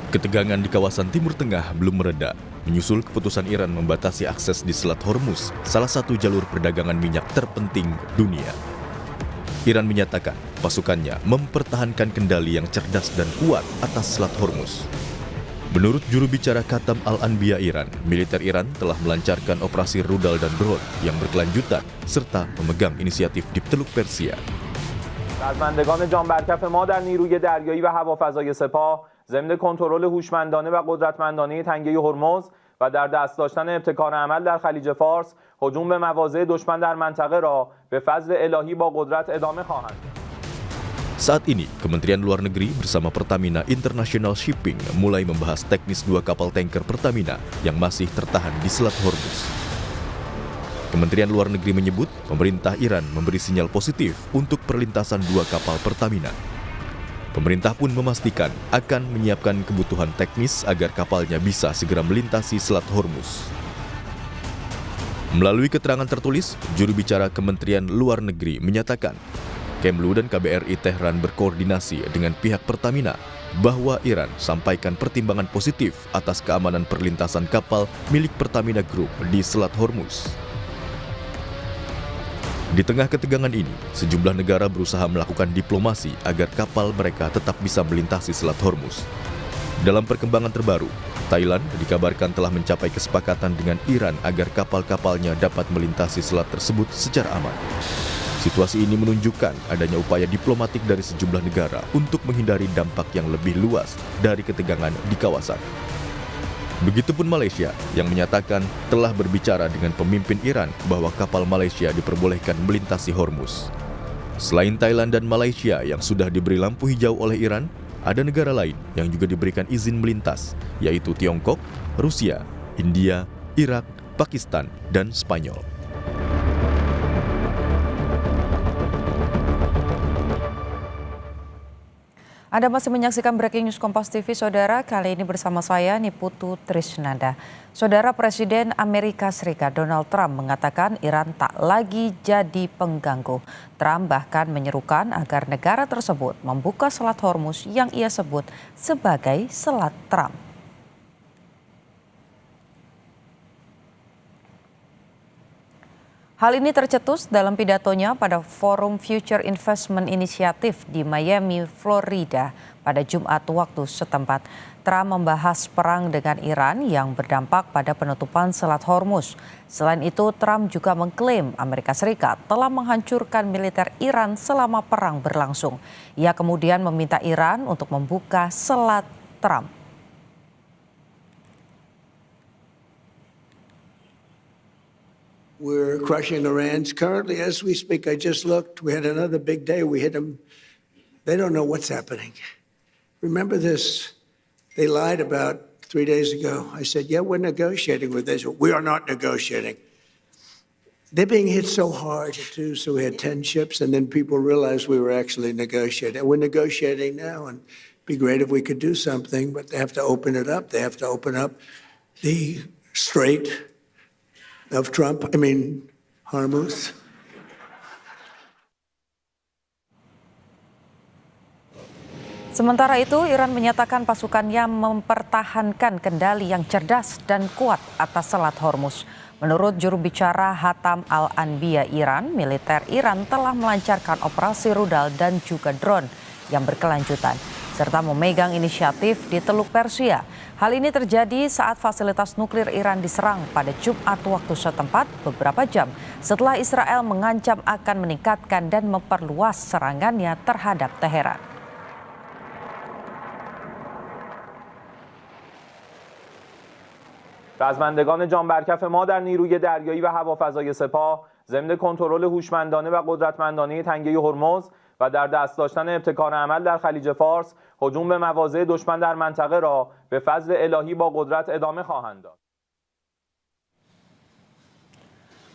Ketegangan di kawasan Timur Tengah belum mereda, menyusul keputusan Iran membatasi akses di Selat Hormuz, salah satu jalur perdagangan minyak terpenting dunia. Iran menyatakan pasukannya mempertahankan kendali yang cerdas dan kuat atas Selat Hormuz. Menurut juru bicara Khatam Al-Anbiya Iran, militer Iran telah melancarkan operasi rudal dan drone yang berkelanjutan serta memegang inisiatif di Teluk Persia. رزمندگان جانبرکف ما در نیروی دریایی و هوافضای سپاه ضمن کنترل هوشمندانه و قدرتمندانه تنگه هرمز و در دست داشتن ابتکار عمل در خلیج فارس هجوم به مواضع دشمن در منطقه را به فضل الهی با قدرت ادامه خواهند. Saat ini, Kementerian Luar Negeri bersama Pertamina International Shipping mulai membahas teknis 2 kapal tanker Pertamina yang masih tertahan di Selat Hormuz. Kementerian Luar Negeri menyebut pemerintah Iran memberi sinyal positif untuk perlintasan 2 kapal Pertamina. Pemerintah pun memastikan akan menyiapkan kebutuhan teknis agar kapalnya bisa segera melintasi Selat Hormuz. Melalui keterangan tertulis, juru bicara Kementerian Luar Negeri menyatakan Kemlu dan KBRI Tehran berkoordinasi dengan pihak Pertamina bahwa Iran sampaikan pertimbangan positif atas keamanan perlintasan kapal milik Pertamina Group di Selat Hormuz. Di tengah ketegangan ini, sejumlah negara berusaha melakukan diplomasi agar kapal mereka tetap bisa melintasi Selat Hormuz. Dalam perkembangan terbaru, Thailand dikabarkan telah mencapai kesepakatan dengan Iran agar kapal-kapalnya dapat melintasi selat tersebut secara aman. Situasi ini menunjukkan adanya upaya diplomatik dari sejumlah negara untuk menghindari dampak yang lebih luas dari ketegangan di kawasan. Begitupun Malaysia yang menyatakan telah berbicara dengan pemimpin Iran bahwa kapal Malaysia diperbolehkan melintasi Hormuz. Selain Thailand dan Malaysia yang sudah diberi lampu hijau oleh Iran, ada negara lain yang juga diberikan izin melintas, yaitu Tiongkok, Rusia, India, Irak, Pakistan, dan Spanyol. Anda masih menyaksikan Breaking News Kompas TV, Saudara. Kali ini bersama saya, Niputu Trisnanda. Saudara, Presiden Amerika Serikat Donald Trump mengatakan Iran tak lagi jadi pengganggu. Trump bahkan menyerukan agar negara tersebut membuka Selat Hormuz yang ia sebut sebagai Selat Trump. Hal ini tercetus dalam pidatonya pada Forum Future Investment Initiative di Miami, Florida pada Jumat waktu setempat. Trump membahas perang dengan Iran yang berdampak pada penutupan Selat Hormuz. Selain itu, Trump juga mengklaim Amerika Serikat telah menghancurkan militer Iran selama perang berlangsung. Ia kemudian meminta Iran untuk membuka Selat Trump. We're crushing Iran. Currently, as we speak, I just looked, we had another big day. We hit them. They don't know what's happening. Remember this, they lied about 3 days ago. I said, yeah, we're negotiating with this. We are not negotiating. They're being hit so hard, too, so we had 10 ships, and then people realized we were actually negotiating. We're negotiating now, and it'd be great if we could do something, but they have to open it up. They have to open up the Strait of Hormuz. Sementara itu, Iran menyatakan pasukannya mempertahankan kendali yang cerdas dan kuat atas Selat Hormuz. Menurut juru bicara Khatam Al-Anbiya Iran, militer Iran telah melancarkan operasi rudal dan juga drone yang berkelanjutan, serta memegang inisiatif di Teluk Persia. Hal ini terjadi saat fasilitas nuklir Iran diserang pada Jumat waktu setempat beberapa jam setelah Israel mengancam akan meningkatkan dan memperluas serangannya terhadap Teheran. رزمندگان جانبرکف ما در نیروی دریایی و هوافضای سپاه ضمن کنترل هوشمندانه و قدرتمندانه تنگه هرمز و در دست داشتن ابتکار عمل در خلیج فارس هجوم به مواضع دشمن در منطقه را به فضل الهی با قدرت ادامه خواهند داد.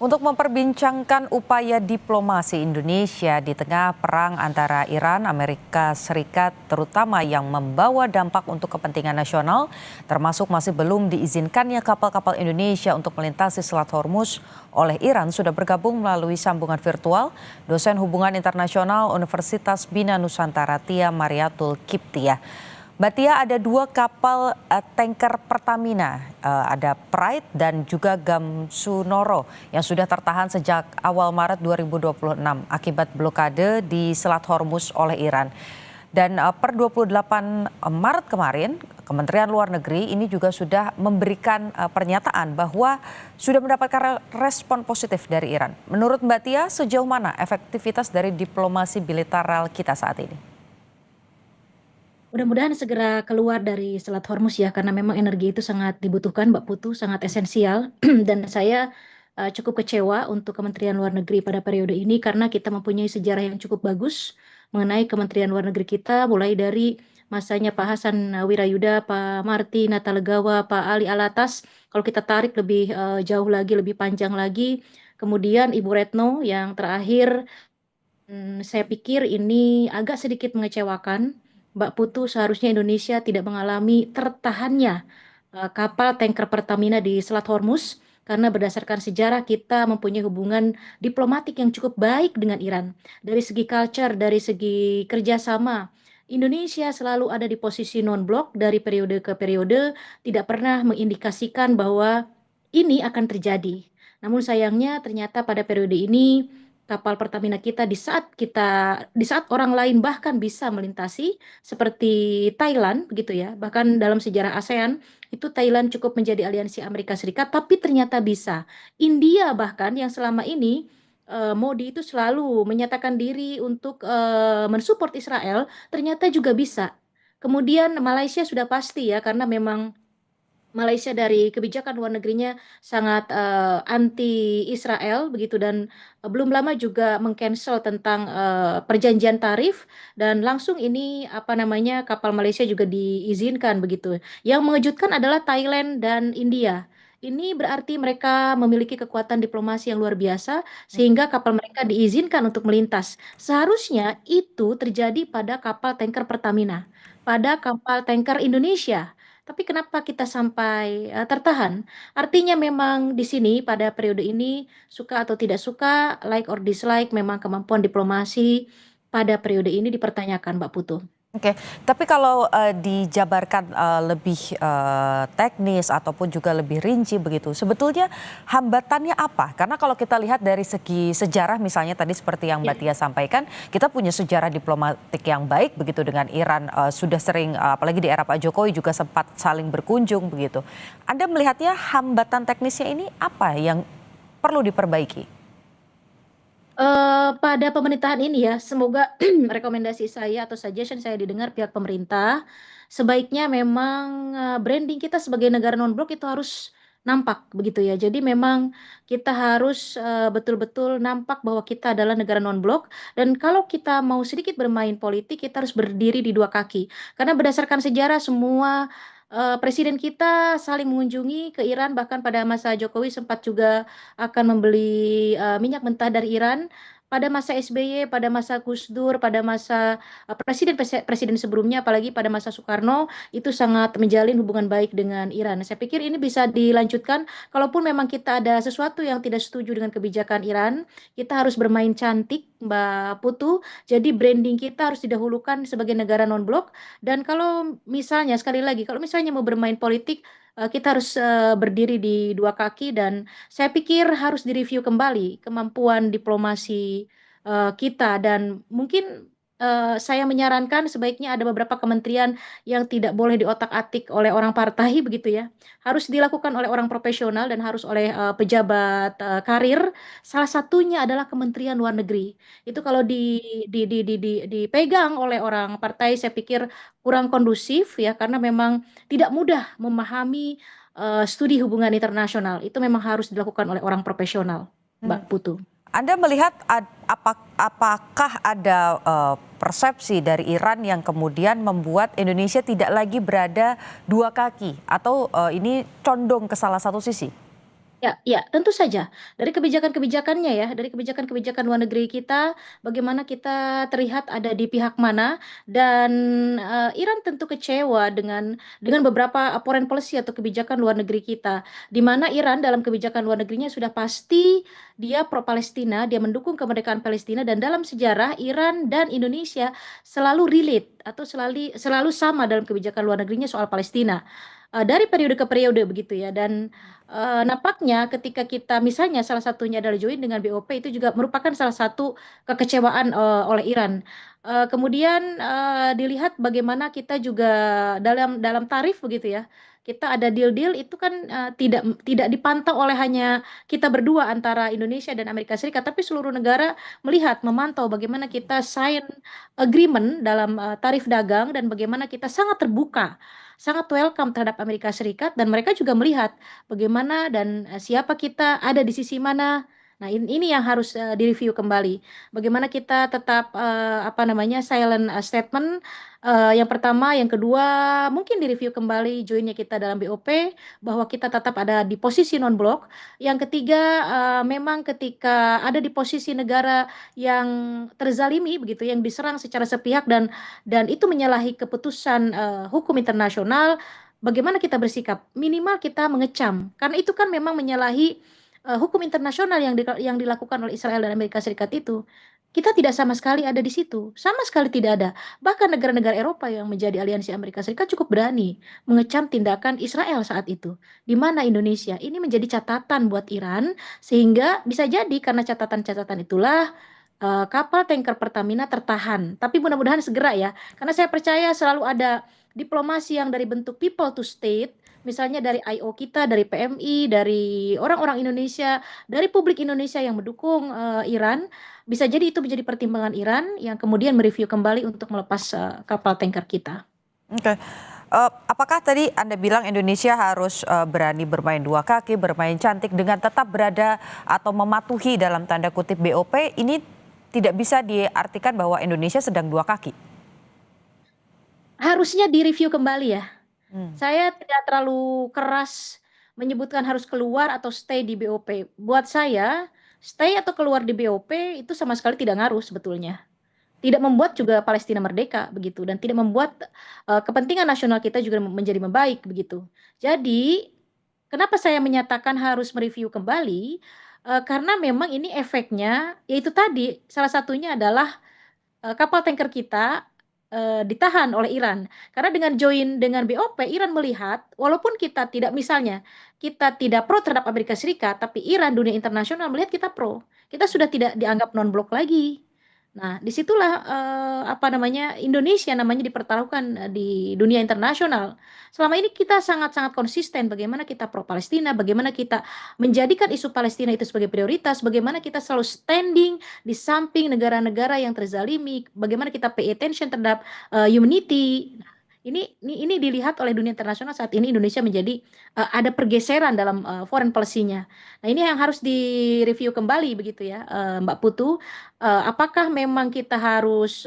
Untuk memperbincangkan upaya diplomasi Indonesia di tengah perang antara Iran, Amerika Serikat, terutama yang membawa dampak untuk kepentingan nasional, termasuk masih belum diizinkannya kapal-kapal Indonesia untuk melintasi Selat Hormuz oleh Iran, sudah bergabung melalui sambungan virtual dosen hubungan internasional Universitas Bina Nusantara Tia Mariatul Kiptiah. Mbak Tia, ada dua kapal tanker Pertamina, ada Pride dan juga Gamsunoro yang sudah tertahan sejak awal Maret 2026 akibat blokade di Selat Hormuz oleh Iran. Dan per 28 Maret kemarin, Kementerian Luar Negeri ini juga sudah memberikan pernyataan bahwa sudah mendapatkan respon positif dari Iran. Menurut Mbak Tia, sejauh mana efektivitas dari diplomasi bilateral kita saat ini? Mudah-mudahan segera keluar dari Selat Hormuz ya, karena memang energi itu sangat dibutuhkan, Mbak Putu, sangat esensial. Dan saya cukup kecewa untuk Kementerian Luar Negeri pada periode ini karena kita mempunyai sejarah yang cukup bagus mengenai Kementerian Luar Negeri kita, mulai dari masanya Pak Hasan Wirayuda, Pak Marty Natalegawa, Pak Ali Alatas. Kalau kita tarik lebih jauh lagi, lebih panjang lagi, kemudian Ibu Retno yang terakhir. Saya pikir ini agak sedikit mengecewakan. Mbak Putu, seharusnya Indonesia tidak mengalami tertahannya kapal tanker Pertamina di Selat Hormuz karena berdasarkan sejarah kita mempunyai hubungan diplomatik yang cukup baik dengan Iran. Dari segi culture, dari segi kerjasama, Indonesia selalu ada di posisi non-blok dari periode ke periode, tidak pernah mengindikasikan bahwa ini akan terjadi. Namun sayangnya ternyata pada periode ini kapal Pertamina kita di saat orang lain bahkan bisa melintasi seperti Thailand begitu ya. Bahkan dalam sejarah ASEAN itu Thailand cukup menjadi aliansi Amerika Serikat tapi ternyata bisa. India bahkan yang selama ini Modi itu selalu menyatakan diri untuk mensupport Israel, ternyata juga bisa. Kemudian Malaysia sudah pasti ya, karena memang Malaysia dari kebijakan luar negerinya sangat anti Israel begitu, dan belum lama juga mengcancel tentang perjanjian tarif, dan langsung ini apa namanya kapal Malaysia juga diizinkan begitu. Yang mengejutkan adalah Thailand dan India. Ini berarti mereka memiliki kekuatan diplomasi yang luar biasa sehingga kapal mereka diizinkan untuk melintas. Seharusnya itu terjadi pada kapal tanker Pertamina, pada kapal tanker Indonesia. Tapi kenapa kita sampai tertahan? Artinya memang di sini pada periode ini, suka atau tidak suka, like or dislike, memang kemampuan diplomasi pada periode ini dipertanyakan, Mbak Putu. Oke, tapi kalau dijabarkan lebih teknis ataupun juga lebih rinci begitu, sebetulnya hambatannya apa? Karena kalau kita lihat dari segi sejarah misalnya tadi seperti yang Mbak Tia sampaikan, kita punya sejarah diplomatik yang baik begitu dengan Iran, sudah sering apalagi di era Pak Jokowi juga sempat saling berkunjung begitu. Anda melihatnya hambatan teknisnya ini apa yang perlu diperbaiki? Pada pemerintahan ini ya, semoga rekomendasi saya atau suggestion saya didengar pihak pemerintah. Sebaiknya memang branding kita sebagai negara non-blok itu harus nampak begitu ya. Jadi memang kita harus betul-betul nampak bahwa kita adalah negara non-blok, dan kalau kita mau sedikit bermain politik kita harus berdiri di dua kaki. Karena berdasarkan sejarah semua presiden kita saling mengunjungi ke Iran, bahkan pada masa Jokowi sempat juga akan membeli minyak mentah dari Iran. Pada masa SBY, pada masa Gus Dur, pada masa presiden sebelumnya, apalagi pada masa Soekarno, itu sangat menjalin hubungan baik dengan Iran. Saya pikir ini bisa dilanjutkan. Kalaupun memang kita ada sesuatu yang tidak setuju dengan kebijakan Iran, kita harus bermain cantik, Mbak Putu. Jadi branding kita harus didahulukan sebagai negara non-blok. Dan kalau misalnya, sekali lagi, kalau misalnya mau bermain politik, kita harus berdiri di dua kaki, dan saya pikir harus direview kembali kemampuan diplomasi kita, dan mungkin saya menyarankan sebaiknya ada beberapa kementerian yang tidak boleh diotak-atik oleh orang partai begitu ya. Harus dilakukan oleh orang profesional dan harus oleh pejabat karir. Salah satunya adalah Kementerian Luar Negeri. Itu kalau dipegang oleh orang partai, saya pikir kurang kondusif ya, karena memang tidak mudah memahami studi hubungan internasional. Itu memang harus dilakukan oleh orang profesional, Mbak Putu. Anda melihat apakah ada persepsi dari Iran yang kemudian membuat Indonesia tidak lagi berada dua kaki, atau ini condong ke salah satu sisi? Ya, tentu saja. Dari kebijakan-kebijakannya ya, dari kebijakan-kebijakan luar negeri kita, bagaimana kita terlihat ada di pihak mana, dan Iran tentu kecewa dengan beberapa foreign policy atau kebijakan luar negeri kita, di mana Iran dalam kebijakan luar negerinya sudah pasti dia pro-Palestina, dia mendukung kemerdekaan Palestina, dan dalam sejarah Iran dan Indonesia selalu relate atau selalu sama dalam kebijakan luar negerinya soal Palestina. Dari periode ke periode begitu ya, dan nampaknya ketika kita misalnya salah satunya adalah join dengan BOP, itu juga merupakan salah satu kekecewaan oleh Iran. Kemudian dilihat bagaimana kita juga dalam tarif begitu ya. Kita ada deal-deal itu kan tidak dipantau oleh hanya kita berdua antara Indonesia dan Amerika Serikat, tapi seluruh negara melihat, memantau bagaimana kita sign agreement dalam tarif dagang, dan bagaimana kita sangat terbuka, sangat welcome terhadap Amerika Serikat, dan mereka juga melihat bagaimana dan siapa kita, ada di sisi mana. Nah, ini yang harus direview kembali. Bagaimana kita tetap apa namanya silent statement, yang pertama, yang kedua mungkin direview kembali joinnya kita dalam BOP, bahwa kita tetap ada di posisi non blok. Yang ketiga, memang ketika ada di posisi negara yang terzalimi begitu, yang diserang secara sepihak, dan itu menyalahi keputusan hukum internasional, bagaimana kita bersikap? Minimal kita mengecam, karena itu kan memang menyalahi hukum internasional yang dilakukan oleh Israel dan Amerika Serikat itu. Kita tidak sama sekali ada di situ, sama sekali tidak ada. Bahkan negara-negara Eropa yang menjadi aliansi Amerika Serikat cukup berani mengecam tindakan Israel saat itu. Di mana Indonesia ini menjadi catatan buat Iran, sehingga bisa jadi karena catatan-catatan itulah kapal tanker Pertamina tertahan. Tapi mudah-mudahan segera ya, karena saya percaya selalu ada diplomasi yang dari bentuk people to state, misalnya dari I.O. kita, dari PMI, dari orang-orang Indonesia, dari publik Indonesia yang mendukung Iran, bisa jadi itu menjadi pertimbangan Iran yang kemudian mereview kembali untuk melepas kapal tanker kita. Oke. Apakah tadi Anda bilang Indonesia harus berani bermain dua kaki, bermain cantik dengan tetap berada atau mematuhi dalam tanda kutip BOP, ini tidak bisa diartikan bahwa Indonesia sedang dua kaki? Harusnya direview kembali ya. Saya tidak terlalu keras menyebutkan harus keluar atau stay di BOP. Buat saya, stay atau keluar di BOP itu sama sekali tidak ngaruh sebetulnya. Tidak membuat juga Palestina merdeka begitu, dan tidak membuat kepentingan nasional kita juga menjadi membaik begitu. Jadi, kenapa saya menyatakan harus mereview kembali? Karena memang ini efeknya, yaitu tadi salah satunya adalah kapal tanker kita ditahan oleh Iran. Karena dengan join dengan BOP, Iran melihat walaupun kita tidak, misalnya kita tidak pro terhadap Amerika Serikat, tapi Iran, dunia internasional melihat kita pro. Kita sudah tidak dianggap non blok lagi. Nah, disitulah apa namanya, Indonesia namanya dipertaruhkan di dunia internasional. Selama ini kita sangat-sangat konsisten bagaimana kita pro Palestina, bagaimana kita menjadikan isu Palestina itu sebagai prioritas, bagaimana kita selalu standing di samping negara-negara yang terzalimi, bagaimana kita pay attention terhadap humanity. Nah, ini dilihat oleh dunia internasional. Saat ini Indonesia menjadi ada pergeseran dalam foreign policy-nya. Nah, ini yang harus direview kembali begitu ya, Mbak Putu. Apakah memang kita harus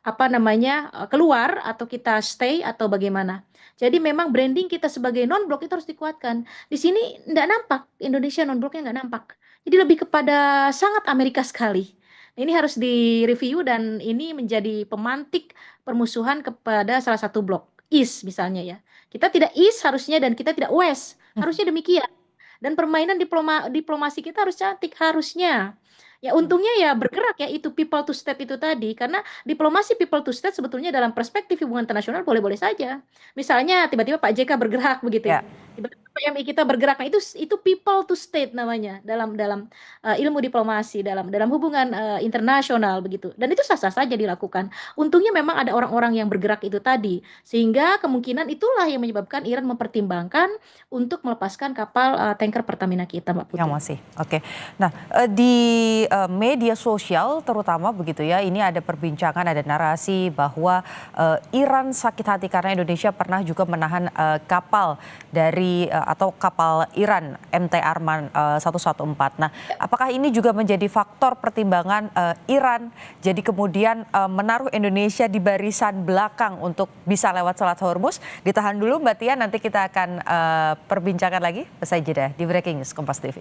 apa namanya keluar, atau kita stay, atau bagaimana? Jadi memang branding kita sebagai non blok itu harus dikuatkan. Di sini nggak nampak Indonesia non bloknya, nggak nampak. Jadi lebih kepada sangat Amerika sekali. Ini harus direview, dan ini menjadi pemantik permusuhan kepada salah satu blok East misalnya ya. Kita tidak East harusnya, dan kita tidak West. Harusnya demikian. Dan permainan diplomasi kita harus cantik harusnya. Ya untungnya ya bergerak ya, itu people to state itu tadi, karena diplomasi people to state sebetulnya dalam perspektif hubungan internasional boleh-boleh saja. Misalnya tiba-tiba Pak JK bergerak begitu ya. Ya. Tiba-tiba PMI kita bergerak. Nah, itu people to state namanya dalam dalam ilmu diplomasi, dalam hubungan internasional begitu. Dan itu sah-sah saja dilakukan. Untungnya memang ada orang-orang yang bergerak itu tadi, sehingga kemungkinan itulah yang menyebabkan Iran mempertimbangkan untuk melepaskan kapal tanker Pertamina kita, Mbak Putri. Yang masih, oke. Nah, di media sosial terutama begitu ya, ini ada perbincangan, ada narasi bahwa Iran sakit hati karena Indonesia pernah juga menahan kapal dari atau kapal Iran MT Arman 114. Nah, apakah ini juga menjadi faktor pertimbangan Iran jadi kemudian menaruh Indonesia di barisan belakang untuk bisa lewat Selat Hormuz? Ditahan dulu Mbak Tia, nanti kita akan perbincangkan lagi usai jeda di Breaking News Kompas TV.